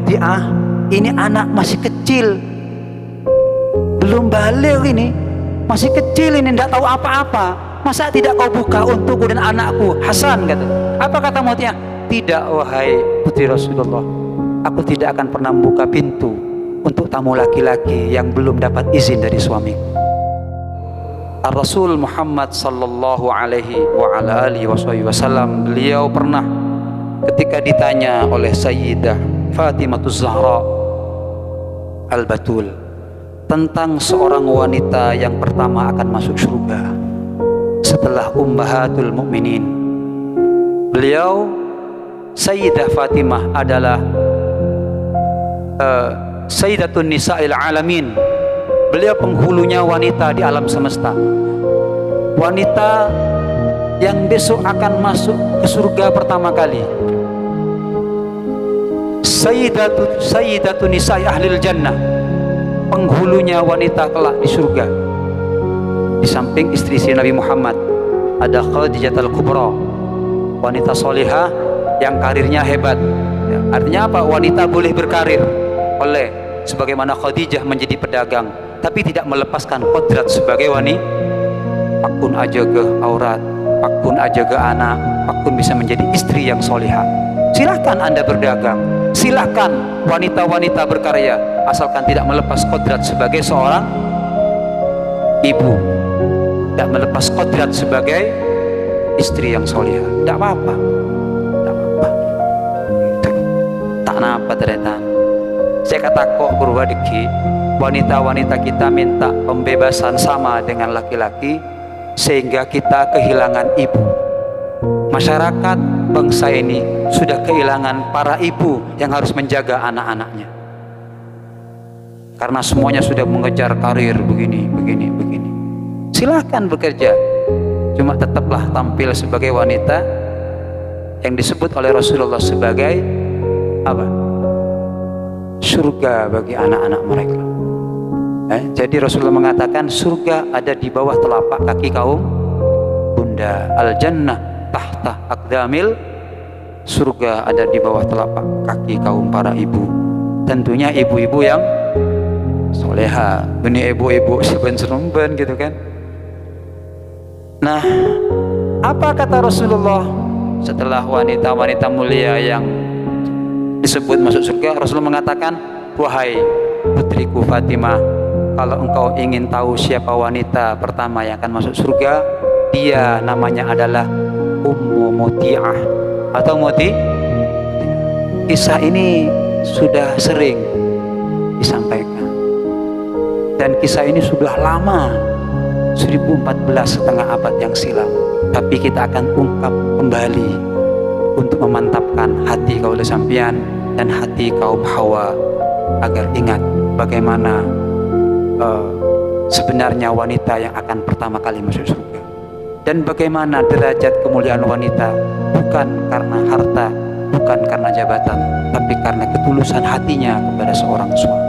Muti'ah, ini anak masih kecil, belum balik ini, masih kecil ini, tidak tahu apa-apa. Masa tidak kau buka untukku dan anakku Hasan, kata. Apa kata Muti'ah? Tidak, wahai putri Rasulullah, aku tidak akan pernah membuka pintu untuk tamu laki-laki yang belum dapat izin dari suamiku. Rasul Muhammad sallallahu alaihi wa ala alihi wasallam, beliau pernah ketika ditanya oleh Sayyidah Fatimah Zahra Al-Batul tentang seorang wanita yang pertama akan masuk surga setelah Ummahatul Mukminin, beliau Sayyidah Fatimah adalah Sayyidatun Nisa'il Alamin. Beliau penghulunya wanita di alam semesta, wanita yang besok akan masuk ke surga pertama kali. Sayyidatun Nisa'i Ahlil Jannah, penghulunya wanita kelak di surga. Di samping istri Nabi Muhammad ada Khadijatul Kubra, wanita solihah yang karirnya hebat. Artinya apa? Wanita boleh berkarir, oleh sebagaimana Khadijah menjadi pedagang, tapi tidak melepaskan kodrat sebagai wanita. Pakun aja ke aurat, pakun aja ke anak, pakun bisa menjadi istri yang solihah. Silahkan Anda berdagang, silahkan wanita-wanita berkarya, asalkan tidak melepas kodrat sebagai seorang ibu, tidak melepas kodrat sebagai istri yang solihah. Tidak apa-apa, tidak apa-apa. Tak napa ternyata. Saya kata kok Purwadiki, wanita-wanita kita minta pembebasan sama dengan laki-laki sehingga kita kehilangan ibu. Masyarakat bangsa ini sudah kehilangan para ibu yang harus menjaga anak-anaknya, karena semuanya sudah mengejar karir begini. Silahkan bekerja, cuma tetaplah tampil sebagai wanita yang disebut oleh Rasulullah sebagai apa? Surga bagi anak-anak mereka. Jadi Rasulullah mengatakan surga ada di bawah telapak kaki kaum bunda. Al-jannah tahta aqdamil, surga ada di bawah telapak kaki kaum para ibu. Tentunya ibu-ibu yang soleha, benih ibu-ibu seben-seremben gitu kan. Nah, apa kata Rasulullah setelah wanita-wanita mulia yang disebut masuk surga? Rasulullah mengatakan, wahai putriku Fatimah, kalau engkau ingin tahu siapa wanita pertama yang akan masuk surga, dia namanya adalah Ummu Muti'ah atau Muti. Kisah ini sudah sering disampaikan dan kisah ini sudah lama, 1014, setengah abad yang silam, tapi kita akan ungkap kembali untuk memantapkan hati kaula sampian dan hati kaum Hawa agar ingat bagaimana sebenarnya wanita yang akan pertama kali masuk surga, dan bagaimana derajat kemuliaan wanita bukan karena harta, bukan karena jabatan, tapi karena ketulusan hatinya kepada seorang suami.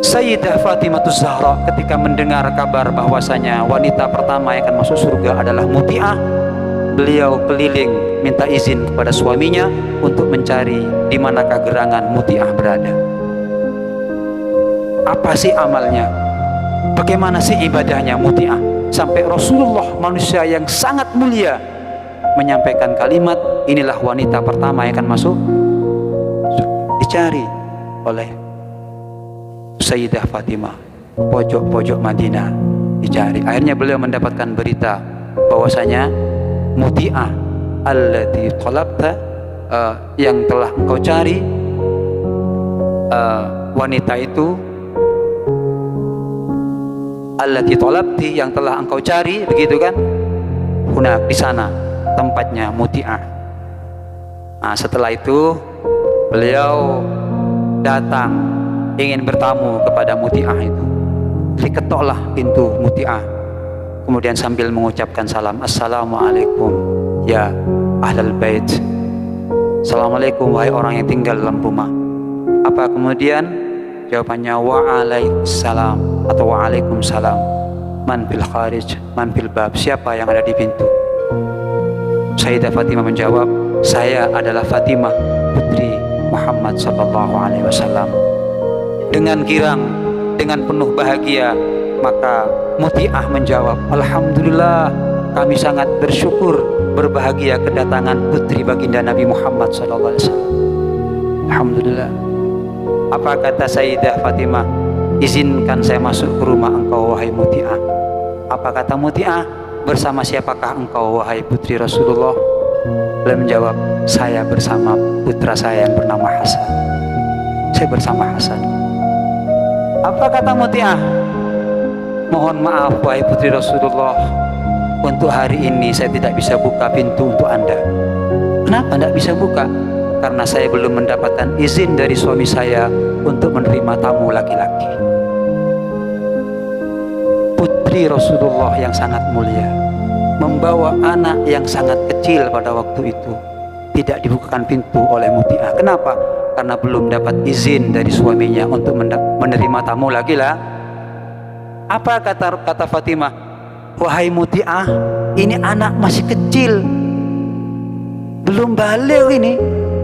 Sayyidah Fatimah Zahra ketika mendengar kabar bahwasanya wanita pertama yang akan masuk surga adalah Muti'ah, beliau keliling minta izin kepada suaminya untuk mencari di manakah gerangan Muti'ah berada. Apa sih amalnya? Bagaimana sih ibadahnya Muti'ah? Sampai Rasulullah, manusia yang sangat mulia, menyampaikan kalimat, inilah wanita pertama yang akan masuk surga. Dicari oleh Sayyidah Fatimah, pojok-pojok Madinah dicari. Akhirnya beliau mendapatkan berita bahwasanya Muti'ah allati talabta, yang telah engkau cari, wanita itu allati talabti, yang telah engkau cari, begitu kan? Hunak, di sana tempatnya Muti'ah. Nah, setelah itu beliau datang ingin bertamu kepada Muti'ah itu. Diketoklah pintu Muti'ah, kemudian sambil mengucapkan salam, assalamualaikum ya ahlal bait, assalamualaikum wahai orang yang tinggal dalam rumah. Apa kemudian jawabannya? Waalaikumsalam atau waalaikumsalam. Man fil kharij, man fil bab, siapa yang ada di pintu? Sayyidah Fatimah menjawab, saya adalah Fatimah putri Muhammad sallallahu alaihi wasallam. Dengan girang, dengan penuh bahagia, maka Muti'ah menjawab, alhamdulillah, kami sangat bersyukur berbahagia kedatangan putri baginda Nabi Muhammad sallallahu alaihi wasallam. Alhamdulillah. Apa kata Sayyidah Fatimah? Izinkan saya masuk ke rumah engkau wahai Muti'ah. Apa kata Muti'ah? Bersama siapakah engkau wahai putri Rasulullah? Beliau menjawab, saya bersama putra saya yang bernama Hasan. Saya bersama Hasan. Apa kata Muti'ah? Mohon maaf wahai putri Rasulullah, untuk hari ini saya tidak bisa buka pintu untuk Anda. Kenapa tidak bisa buka? Karena saya belum mendapatkan izin dari suami saya untuk menerima tamu laki-laki. Putri Rasulullah yang sangat mulia membawa anak yang sangat kecil pada waktu itu, tidak dibukakan pintu oleh Muti'ah. Kenapa? Karena belum dapat izin dari suaminya untuk menerima tamu laki-laki. Apa kata Fatimah? Wahai Muti'ah, ini anak masih kecil, belum balik ini,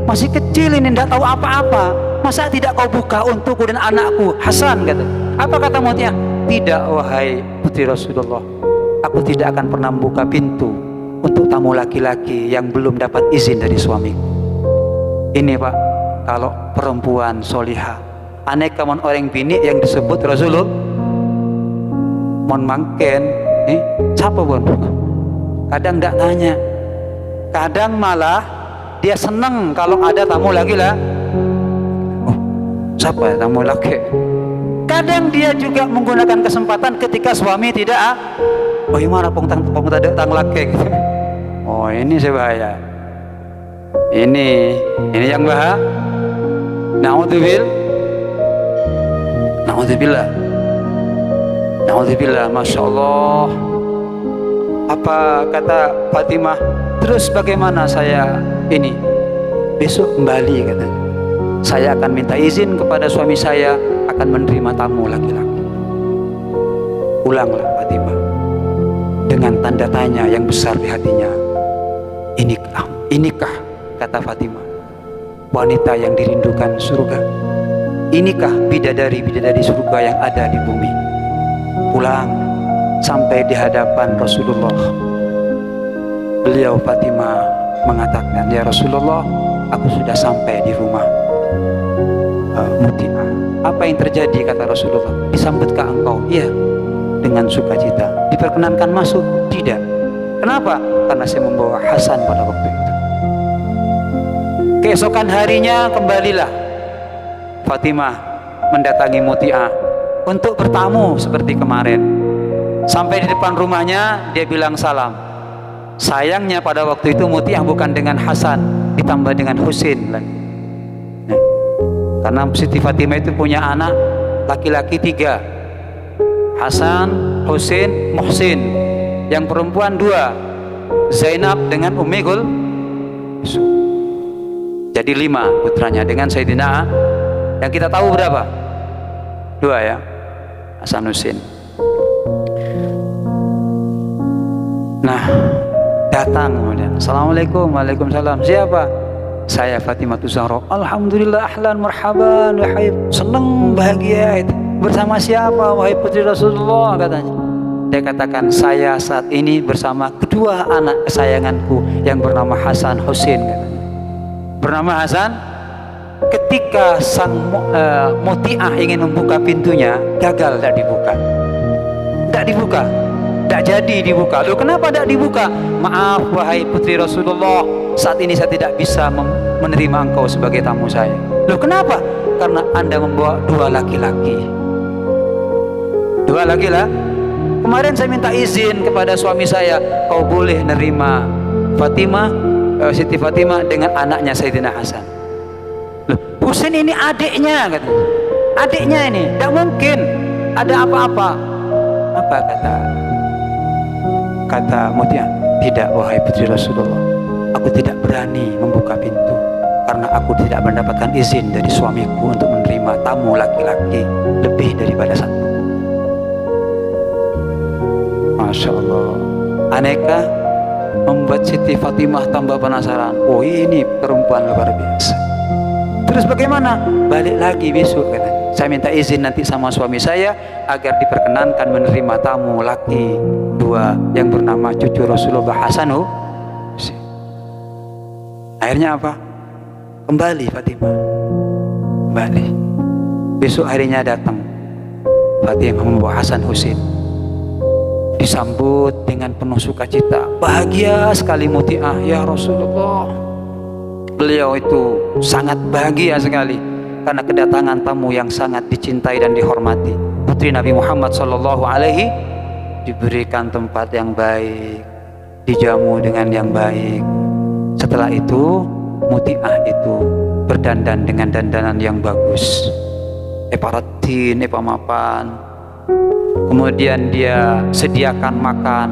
masih kecil ini, tidak tahu apa-apa. Masa tidak kau buka untukku dan anakku Hasan, kata. Apa kata Muti'ah? Tidak wahai putri Rasulullah, aku tidak akan pernah membuka pintu untuk tamu laki-laki yang belum dapat izin dari suamiku. Ini Pak, kalau perempuan solihah, aneka mon orang bini yang disebut Rasulullah, mon mangken, siapa bon? Kadang tidak nanya, kadang malah dia senang kalau ada tamu lagi lah. Oh, siapa tamu laki? Kadang dia juga menggunakan kesempatan ketika suami tidak. Oh, gimana pengtang tang laki gitu. Oh, ini sebahaya. Ini yang bahaya. Naudzubillah, masya Allah. Apa kata Fatimah? Terus bagaimana saya ini? Besok kembali katanya. Saya akan minta izin kepada suami saya akan menerima tamu laki-laki. Ulanglah Fatimah dengan tanda tanya yang besar di hatinya. Inikah kata Fatimah wanita yang dirindukan surga? Inikah bidadari surga yang ada di bumi? Pulang sampai di hadapan Rasulullah, beliau Fatimah mengatakan, ya Rasulullah, aku sudah sampai di rumah Muti'ah. Apa yang terjadi kata Rasulullah? Disambutkah engkau? Iya, dengan sukacita. Diperkenankan masuk? Tidak. Kenapa? Karena saya membawa Hasan pada waktu itu. Keesokan harinya kembalilah Fatimah mendatangi Muti'ah untuk bertamu seperti kemarin. Sampai di depan rumahnya dia bilang salam. Sayangnya pada waktu itu Muti'ah bukan dengan Hasan, ditambah dengan Husain lagi. Karena Siti Fatimah itu punya anak laki-laki 3, Hasan, Husain, Muhsin. Yang perempuan 2, Zainab dengan Ummi Kulsum. Jadi 5 putranya dengan Sayyidina. Yang kita tahu berapa? 2 ya, Hasan Husain. Nah, datang kemudian, assalamualaikum, waalaikumsalam. Siapa? Saya Fatimah Zahra. Alhamdulillah, ahlan marhaban, wahai, senang bahagia itu. Bersama siapa wahai putri Rasulullah, katanya. Dia katakan, saya saat ini bersama kedua anak kesayanganku yang bernama Hasan Husain, katanya. Bernama Hasan. Ketika sang Muti'ah ingin membuka pintunya, gagal, tidak dibuka. Tidak jadi dibuka. Loh, kenapa tidak dibuka? Maaf wahai putri Rasulullah, saat ini saya tidak bisa menerima engkau sebagai tamu saya. Loh, kenapa? Karena Anda membawa 2 laki-laki. 2 laki-laki. Kemarin saya minta izin kepada suami saya, kau boleh nerima Fatimah, Siti Fatimah dengan anaknya Sayyidina Hasan. Loh, Husain ini adiknya, katanya. Adiknya ini, tidak mungkin ada apa-apa. Apa kata Muti'ah? Tidak wahai putri Rasulullah, aku tidak berani membuka pintu karena aku tidak mendapatkan izin dari suamiku untuk menerima tamu laki-laki lebih daripada 1. Masya Allah. Aneka membuat Siti Fatimah tambah penasaran. Oh, ini perempuan luar biasa. Terus bagaimana? Balik lagi besok kata. Saya minta izin nanti sama suami saya agar diperkenankan menerima tamu laki 2 yang bernama cucu Rasulullah Hasan Husain. Akhirnya apa? Kembali Fatimah. Kembali. Besok harinya datang Fatimah membawa Hasan Husain. Disambut dengan penuh sukacita. Bahagia sekali Muti'ah, ya Rasulullah. Beliau itu sangat bahagia sekali karena kedatangan tamu yang sangat dicintai dan dihormati. Putri Nabi Muhammad sallallahu alaihi diberikan tempat yang baik, dijamu dengan yang baik. Setelah itu Muti'ah itu berdandan dengan dandanan yang bagus, eparatin, epamapan. Kemudian dia sediakan makan.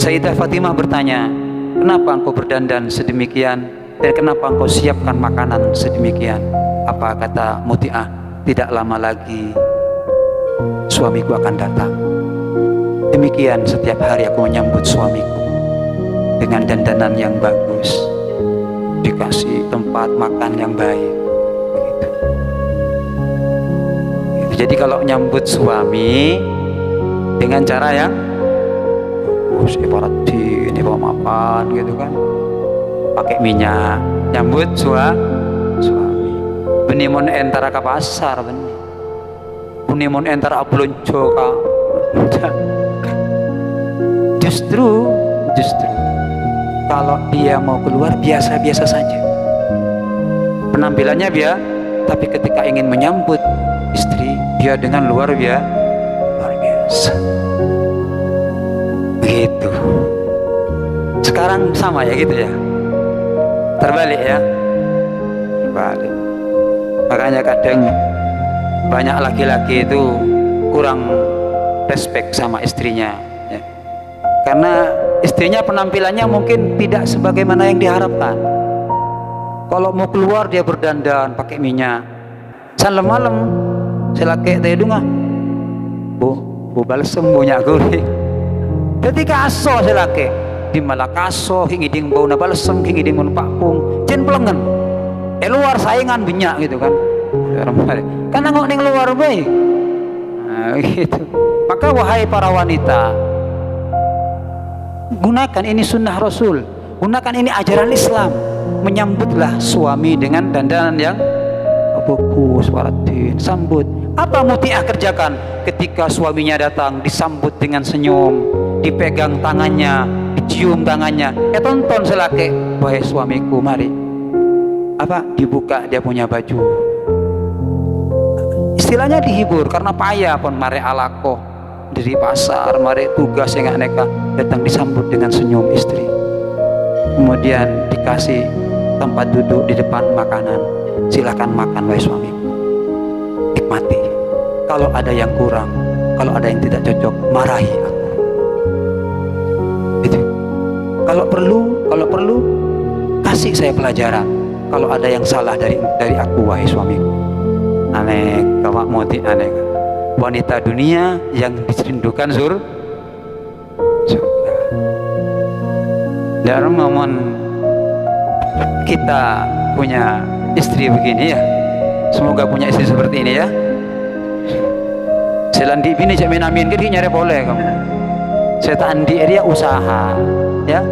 Sayyidah Fatimah bertanya, kenapa engkau berdandan sedemikian dan kenapa engkau siapkan makanan sedemikian? Apa kata Muti'ah? Tidak lama lagi suamiku akan datang. Demikian setiap hari aku menyambut suamiku dengan dandanan yang bagus, dikasih tempat makan yang baik. Jadi kalau nyambut suami dengan cara yang eparatin, epamapan gitu kan, pakai minyak, nyambut suami. Benimun entara ke pasar, benimun entara abulunco ka. Justru kalau dia mau keluar biasa-biasa saja penampilannya tapi ketika ingin menyambut istri dia dengan luar biasa. Begitu. Sekarang sama ya gitu ya. Terbalik ya. Terbalik. Makanya kadang banyak laki-laki itu kurang respect sama istrinya ya. Karena istrinya penampilannya mungkin tidak sebagaimana yang diharapkan. Kalau mau keluar dia berdandan pakai minyak. Salam malam saya laki tedunga. Bu balsem punya gue. Ketika aso saya laki di malakaso hingiding bau na balsem hingiding mun pakpung jen pelengen. Luar saingan banyak gitu kan. Karena nggak ning luar baik. Nah, gitu. Maka wahai para wanita, gunakan ini sunnah Rasul, gunakan ini ajaran Islam. Menyambutlah suami dengan dandanan yang bagus, waratin, sambut. Apa Muti'ah kerjakan ketika suaminya datang? Disambut dengan senyum, dipegang tangannya, dicium tangannya. Tonton selake, wahai suamiku, mari. Apa? Dibuka dia punya baju. Istilahnya dihibur karena payah pun mari alako dari pasar, mari tugas yang aneka datang disambut dengan senyum istri. Kemudian dikasih tempat duduk di depan makanan. Silakan makan wahai suami. Nikmati. Kalau ada yang kurang, kalau ada yang tidak cocok, marahi aku. Gitu. Kalau perlu kasih saya pelajaran. Kalau ada yang salah dari aku wahai suamiku. Aneh, kawak moti aneh. Wanita dunia yang dirindukan surga. Dan mohon kita punya istri begini ya. Semoga punya istri seperti ini ya. Selandi bini cak minamin kiri nyari boleh kamu. Saya tandi dia usaha ya.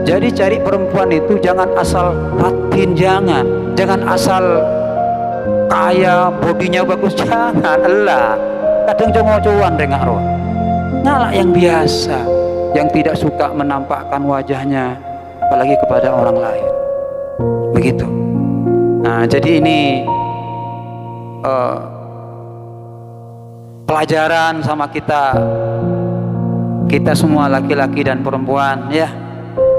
Jadi cari perempuan itu jangan asal ratin, jangan asal kaya, bodinya bagus, jangan. Allah kadang cowok-cowokan rengak roh ngalak yang biasa, yang tidak suka menampakkan wajahnya apalagi kepada orang lain, begitu. Nah jadi ini pelajaran sama kita semua laki-laki dan perempuan ya.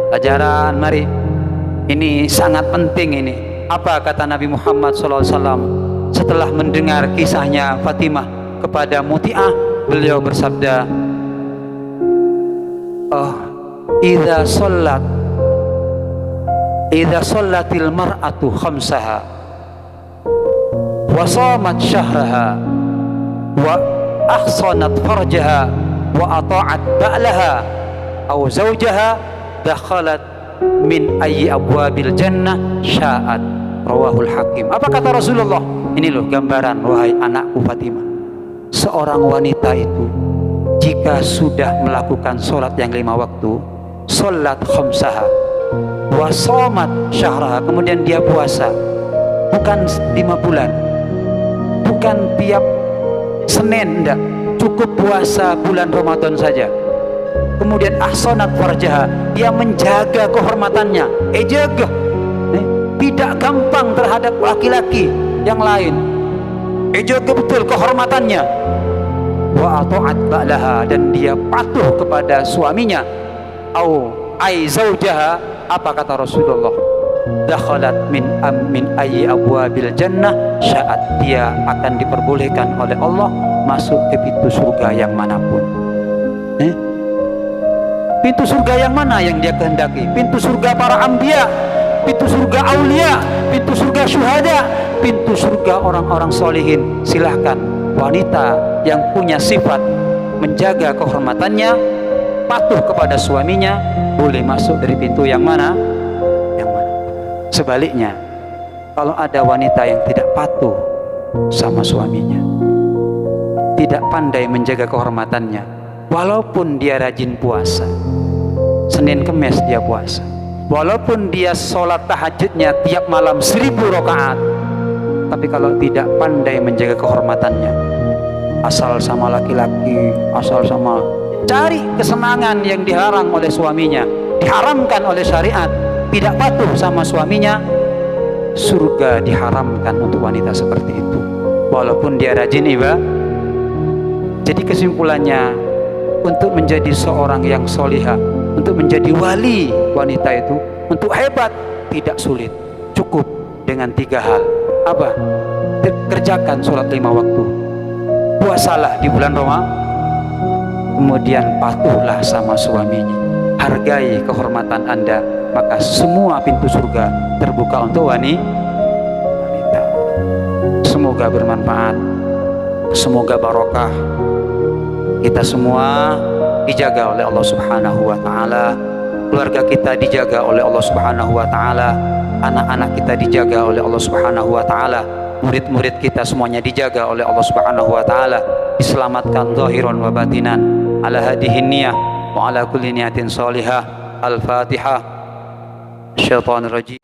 Pelajaran, mari. Ini sangat penting ini. Apa kata Nabi Muhammad SAW setelah mendengar kisahnya Fatimah kepada Muti'ah? Beliau bersabda, idza shallatil mar'atu khamsaha wa shamat syahraha wa ahsanat farjaha wa ata'at ba'laha aw zawjaha dakhalat min ayyi abwabil jannah sya'at. rawahul Hakim. Apa kata Rasulullah? Ini loh gambaran, wahai anakku Fatimah. Seorang wanita itu jika sudah melakukan sholat yang 5 waktu, sholat khamsaha wa shamat syahraha, kemudian dia puasa, bukan 5 bulan, bukan tiap Senin, enggak, cukup puasa bulan Ramadan saja. Kemudian ahsanat farjaha, dia menjaga kehormatannya, jaga, tidak gampang terhadap laki-laki yang lain, jaga betul kehormatannya. Wa ata'at ba'laha, dan dia patuh kepada suaminya. Au ai zaujaha, apa kata Rasulullah? Dakhalat min ayyi abwabil jannah sya'at, dia akan diperbolehkan oleh Allah masuk ke pintu surga yang manapun. Pintu surga yang mana yang dia kehendaki? Pintu surga para anbiya, pintu surga aulia, pintu surga syuhada, pintu surga orang-orang solihin. Silahkan wanita yang punya sifat menjaga kehormatannya, patuh kepada suaminya, boleh masuk dari pintu yang mana? Yang mana? Sebaliknya, kalau ada wanita yang tidak patuh sama suaminya, tidak pandai menjaga kehormatannya, walaupun dia rajin puasa, Senin Kemis dia puasa, walaupun dia sholat tahajudnya tiap malam 1000 rakaat, tapi kalau tidak pandai menjaga kehormatannya, asal sama laki-laki, asal sama cari kesenangan yang dilarang oleh suaminya, diharamkan oleh syariat, tidak patuh sama suaminya, surga diharamkan untuk wanita seperti itu, walaupun dia rajin ibadah. Jadi kesimpulannya, untuk menjadi seorang yang solihah, untuk menjadi wali wanita itu, untuk hebat, tidak sulit, cukup dengan 3 hal. Apa? Kerjakan sholat 5 waktu, puasalah di bulan Ramadan, kemudian patuhlah sama suaminya, hargai kehormatan Anda, maka semua pintu surga terbuka untuk wanita. Semoga bermanfaat, semoga barokah. Kita semua dijaga oleh Allah Subhanahu wa Ta'ala, keluarga kita dijaga oleh Allah Subhanahu wa Ta'ala, anak-anak kita dijaga oleh Allah Subhanahu wa Ta'ala, murid-murid kita semuanya dijaga oleh Allah Subhanahu wa Ta'ala, diselamatkan zahiran wa batinan, ala hadihin niyah wa ala kulli niyatin salihah. Al-Fatihah. Syaitanir rajim.